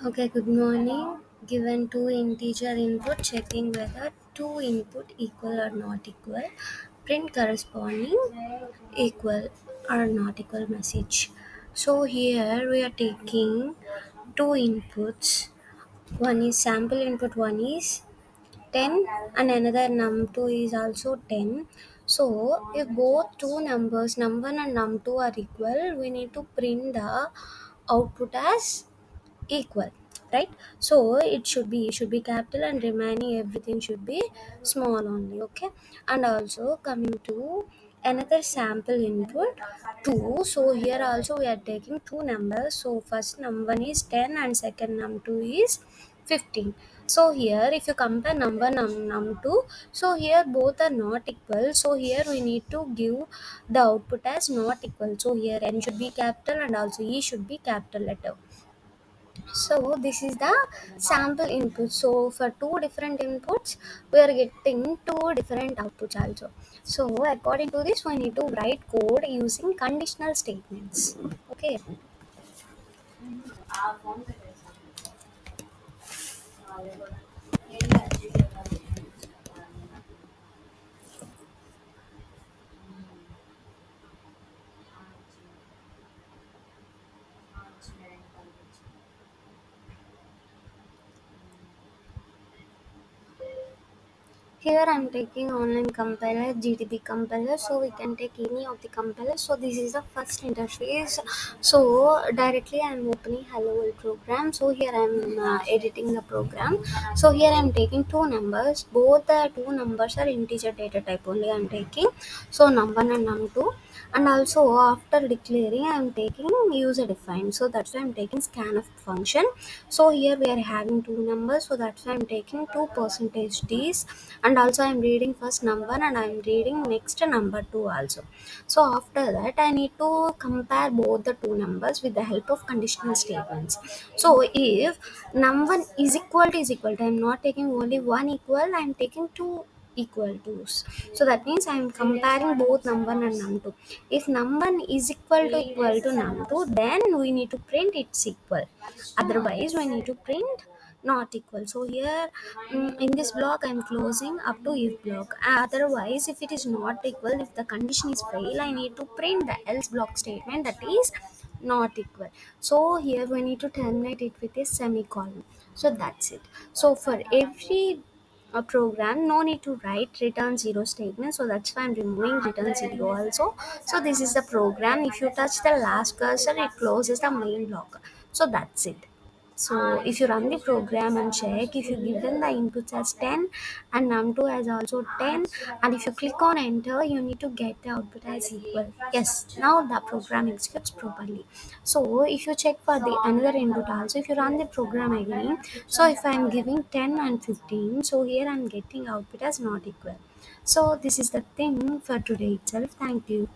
Okay, good morning. Given two integer input, checking whether two input equal or not equal. Print corresponding equal or not equal message. So here we are taking two inputs. One is sample input, one is 10 and another num2 is also 10. So if both two numbers num1 and num2 are equal, we need to print the output as equal, right? So it should be capital and remaining everything should be small only. Okay, and also coming to another sample input 2. So here also we are taking two numbers. So first num1 is 10 and second num2 is 15. So here if you compare num1 and num2, so here both are not equal, so here we need to give the output as not equal. So here n should be capital and also e should be capital letter. So this is the sample input. So for two different inputs, we are getting two different outputs also. So according to this, we need to write code using conditional statements. Okay. Here I'm taking online compiler, GDB compiler, so we can take any of the compilers. So this is the first interface. So directly I'm opening Hello World program. So here I'm editing the program. So here I'm taking two numbers. Both the two numbers are integer data type only I'm taking. So num1 and num2. And also after declaring I'm taking user defined. So that's why I'm taking scanf function. So here we are having two numbers. So that's why I'm taking two percentage d's, and also I'm reading first number and I'm reading next number 2 also. So after that I need to compare both the two numbers with the help of conditional statements. So if num1 is equal to, I'm not taking only one equal, I'm taking two equal to's. So that means I'm comparing both num1 and num2. If num1 is equal to num2, then we need to print it's equal, otherwise we need to print not equal. So here in this block I'm closing up to if block. Otherwise if it is not equal, if the condition is fail, I need to print the else block statement, that is not equal. So here we need to terminate it with a semicolon. So that's it. So for every program, no need to write return zero statement, so that's why I'm removing return zero also. So this is the program. If you touch the last cursor, it closes the main block. So that's it. So if you run the program and check, if you given the inputs as 10 and num2 as also 10, and if you click on enter, you need to get the output as equal. Yes, now the program executes properly. So if you check for the another input also, if you run the program again, so if I am giving 10 and 15, so here I am getting output as not equal. So this is the thing for today itself. Thank you.